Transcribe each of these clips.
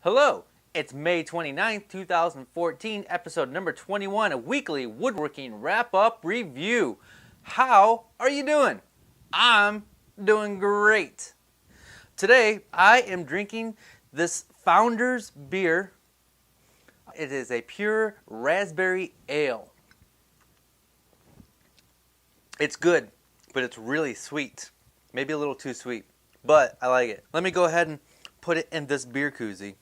Hello, it's May 29th, 2014, episode number 21, a weekly woodworking wrap-up review. How are you doing? I'm doing great. Today, I am drinking this Founder's beer. It is a pure raspberry ale. It's good, but it's really sweet. Maybe a little too sweet, but I like it. Let me go ahead and put it in this beer koozie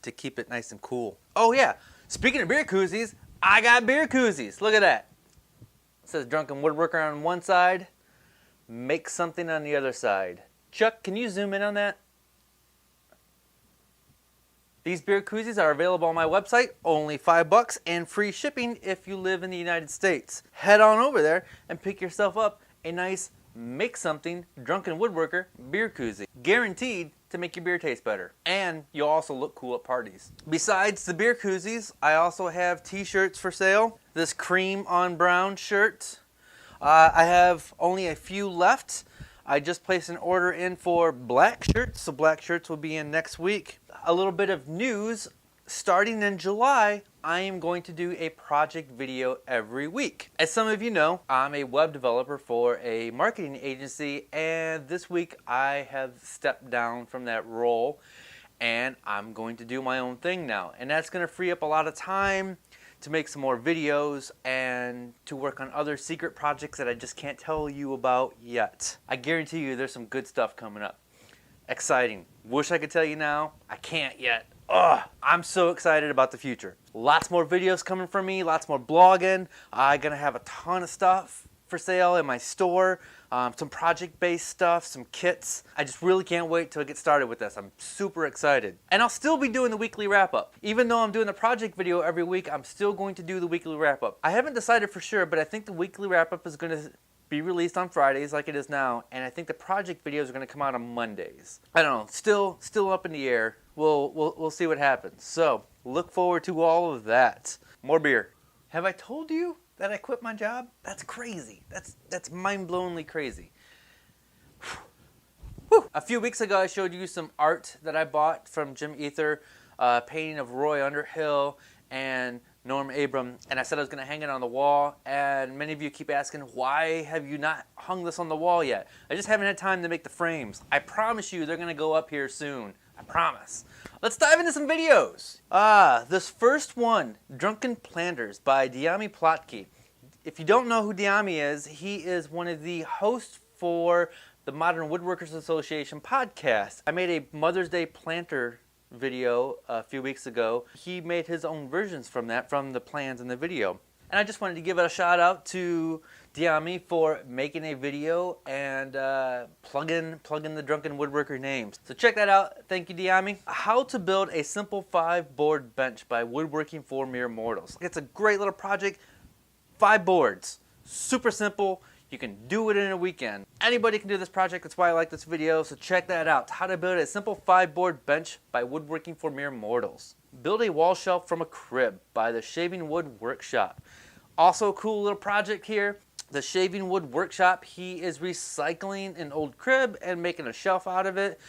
to keep it nice and cool. Oh yeah, speaking of beer koozies, I got beer koozies. Look at that. It says Drunken Woodworker on one side, make something on the other side. Chuck, can you zoom in on that? These beer koozies are available on my website, only $5 and free shipping if you live in the United States. Head on over there and pick yourself up a nice make something Drunken Woodworker beer koozie. Guaranteed to make your beer taste better. And you'll also look cool at parties. Besides the beer koozies, I also have t-shirts for sale. This cream on brown shirt. I have only a few left. I just placed an order in for black shirts, so black shirts will be in next week. A little bit of news. Starting in July, I am going to do a project video every week. As some of you know, I'm a web developer for a marketing agency, and this week I have stepped down from that role and I'm going to do my own thing now. And that's going to free up a lot of time to make some more videos and to work on other secret projects that I just can't tell you about yet. I guarantee you there's some good stuff coming up. Exciting. Wish I could tell you now. I can't yet. Ugh, I'm so excited about the future. Lots more videos coming from me, lots more blogging. I'm gonna have a ton of stuff for sale in my store, some project-based stuff, some kits. I just really can't wait till I get started with this. I'm super excited. And I'll still be doing the weekly wrap-up. Even though I'm doing the project video every week, I'm still going to do the weekly wrap-up. I haven't decided for sure, but I think the weekly wrap-up is gonna be released on Fridays like it is now, and I think the project videos are going to come out on Mondays. I don't know, still up in the air. We'll see what happens. So look forward to all of that. More beer. Have I told you that I quit my job? That's crazy. That's mind-blowingly crazy. Whew. A few weeks ago I showed you some art that I bought from Jim Ether, painting of Roy Underhill and Norm Abram, and I said I was going to hang it on the wall, and many of you keep asking, why have you not hung this on the wall yet? I just haven't had time to make the frames. I promise you they're going to go up here soon. I promise. Let's dive into some videos. This first one, Drunken Planters by Dyami Plotke. If you don't know who Dyami is, he is one of the hosts for the Modern Woodworkers Association podcast. I made a Mother's Day planter video a few weeks ago. He made his own versions from that, from the plans in the video. And I just wanted to give a shout out to Dyami for making a video and plug in the Drunken Woodworker names. So check that out. Thank you, Dyami. How to build a simple 5-board bench by Woodworking for Mere Mortals. It's a great little project. 5 boards. Super simple. You can do it in a weekend. Anybody can do this project, that's why I like this video, so check that out. How to build a simple 5-board bench by Woodworking for Mere Mortals. Build a wall shelf from a crib by the Shavingwood Workshop. Also a cool little project here. The Shavingwood Workshop, he is recycling an old crib and making a shelf out of it.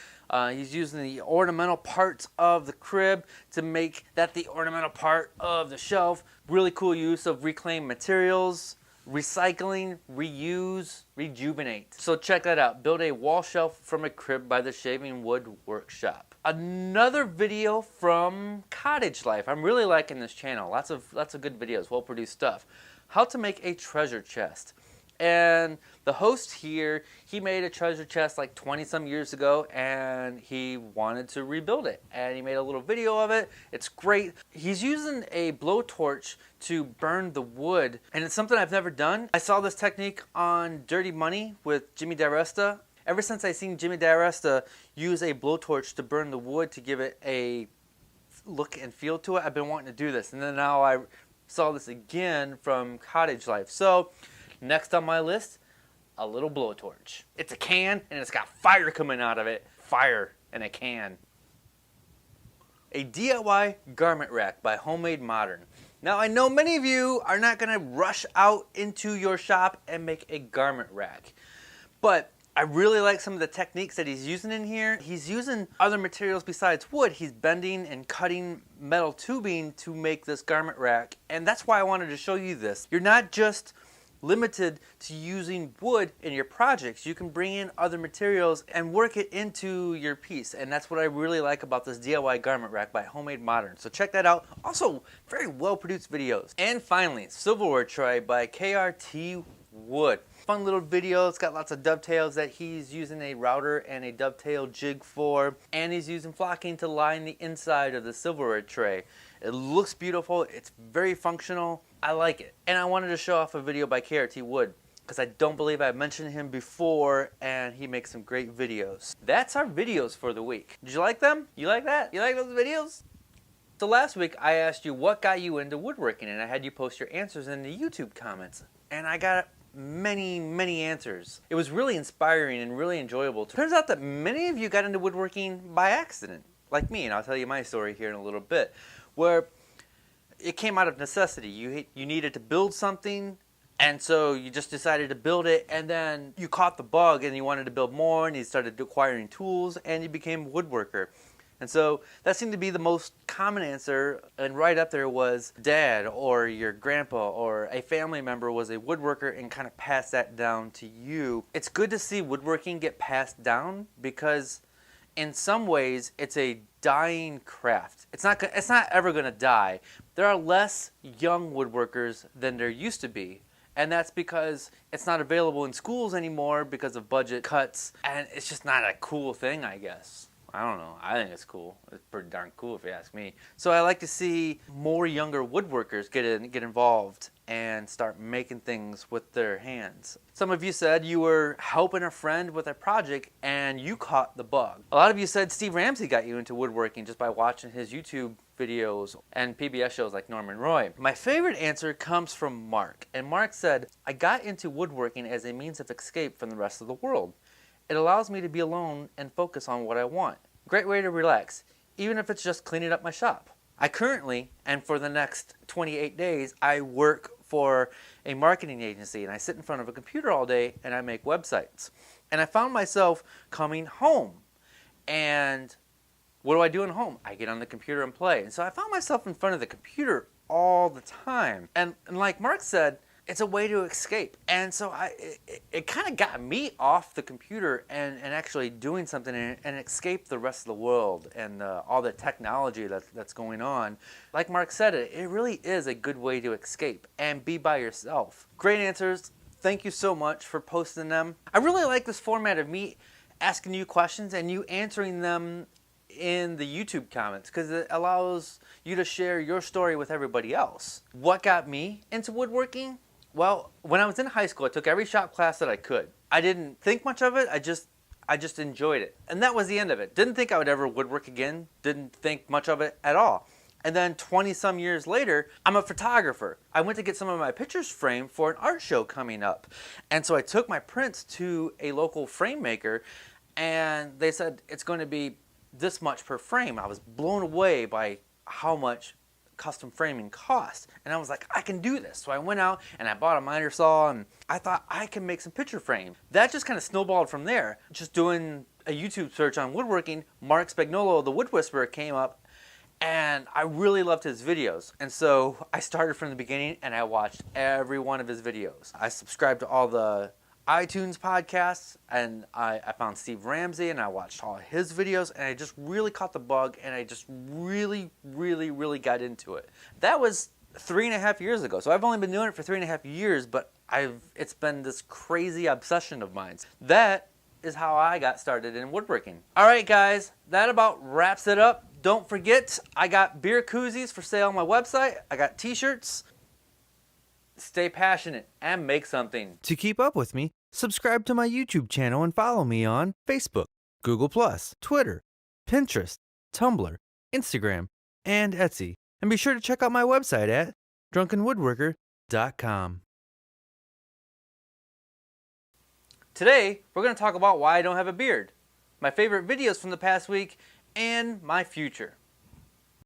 He's using the ornamental parts of the crib to make that the ornamental part of the shelf. Really cool use of reclaimed materials. Recycling, reuse, rejuvenate. So check that out. Build a wall shelf from a crib by the Shavingwood Workshop. Another video from Cottage Life. I'm really liking this channel. Lots of good videos, well-produced stuff. How to make a treasure chest. And the host here, he made a treasure chest like 20-some years ago, and he wanted to rebuild it. And he made a little video of it. It's great. He's using a blowtorch to burn the wood, and it's something I've never done. I saw this technique on Dirty Money with Jimmy DiResta. Ever since I seen Jimmy DiResta use a blowtorch to burn the wood to give it a look and feel to it, I've been wanting to do this. And then now I saw this again from Cottage Life. So next on my list, a little blowtorch. It's a can and it's got fire coming out of it. Fire in a can. A DIY garment rack by Homemade Modern. Now I know many of you are not going to rush out into your shop and make a garment rack. But I really like some of the techniques that he's using in here. He's using other materials besides wood. He's bending and cutting metal tubing to make this garment rack. And that's why I wanted to show you this. You're not just limited to using wood in your projects. You can bring in other materials and work it into your piece. And that's what I really like about this DIY garment rack by Homemade Modern. So check that out. Also, very well produced videos. And finally, Silverware tray by KRTWood. Fun little video. It's got lots of dovetails that he's using a router and a dovetail jig for. And he's using flocking to line the inside of the silverware tray. It looks beautiful. It's very functional. I like it. And I wanted to show off a video by KRTWood because I don't believe I've mentioned him before, and he makes some great videos. That's our videos for the week. Did you like them? You like that? You like those videos? So last week I asked you what got you into woodworking, and I had you post your answers in the YouTube comments. And I got many answers. It was really inspiring and really enjoyable. Turns out that many of you got into woodworking by accident, like me, and I'll tell you my story here in a little bit, where it came out of necessity. You needed to build something, and so you just decided to build it, and then you caught the bug and you wanted to build more, and you started acquiring tools, and you became a woodworker. And so that seemed to be the most common answer, and right up there was dad or your grandpa or a family member was a woodworker and kind of passed that down to you. It's good to see woodworking get passed down because in some ways it's a dying craft. It's not ever going to die. There are less young woodworkers than there used to be. And that's because it's not available in schools anymore because of budget cuts, and it's just not a cool thing, I guess. I don't know. I think it's cool. It's pretty darn cool if you ask me. So I like to see more younger woodworkers get involved and start making things with their hands. Some of you said you were helping a friend with a project and you caught the bug. A lot of you said Steve Ramsey got you into woodworking just by watching his YouTube videos and PBS shows like Norman Roy. My favorite answer comes from Mark. And Mark said, I got into woodworking as a means of escape from the rest of the world. It allows me to be alone and focus on what I want. Great way to relax, even if it's just cleaning up my shop. I currently, and for the next 28 days, I work for a marketing agency, and I sit in front of a computer all day and I make websites. And I found myself coming home, and what do I do at home? I get on the computer and play. And so I found myself in front of the computer all the time. And like Mark said, it's a way to escape. And so it kind of got me off the computer and actually doing something and escape the rest of the world and all the technology that's going on. Like Mark said, it really is a good way to escape and be by yourself. Great answers. Thank you so much for posting them. I really like this format of me asking you questions and you answering them in the YouTube comments because it allows you to share your story with everybody else. What got me into woodworking? Well, when I was in high school, I took every shop class that I could. I didn't think much of it. I just enjoyed it. And that was the end of it. Didn't think I would ever woodwork again. Didn't think much of it at all. And then 20 some years later, I'm a photographer. I went to get some of my pictures framed for an art show coming up. And so I took my prints to a local frame maker and they said it's going to be this much per frame. I was blown away by how much custom framing cost, and I was like, I can do this. So I went out and I bought a miter saw and I thought I can make some picture frame. That just kind of snowballed from there. Just doing a YouTube search on woodworking, Mark Spagnolo, the Wood Whisperer, came up and I really loved his videos. And so I started from the beginning and I watched every one of his videos. I subscribed to all the iTunes podcasts and I found Steve Ramsey and I watched all his videos and I just really caught the bug and I just really got into it. That was 3.5 years ago. So I've only been doing it for 3.5 years, but it's been this crazy obsession of mine. That is how I got started in woodworking. All right, guys, that about wraps it up. Don't forget, I got beer koozies for sale on my website. I got t-shirts. Stay passionate and make something. To keep up with me, subscribe to my YouTube channel and follow me on Facebook, Google+, Twitter, Pinterest, Tumblr, Instagram, and Etsy. And be sure to check out my website at drunkenwoodworker.com. Today, we're going to talk about why I don't have a beard, my favorite videos from the past week, and my future.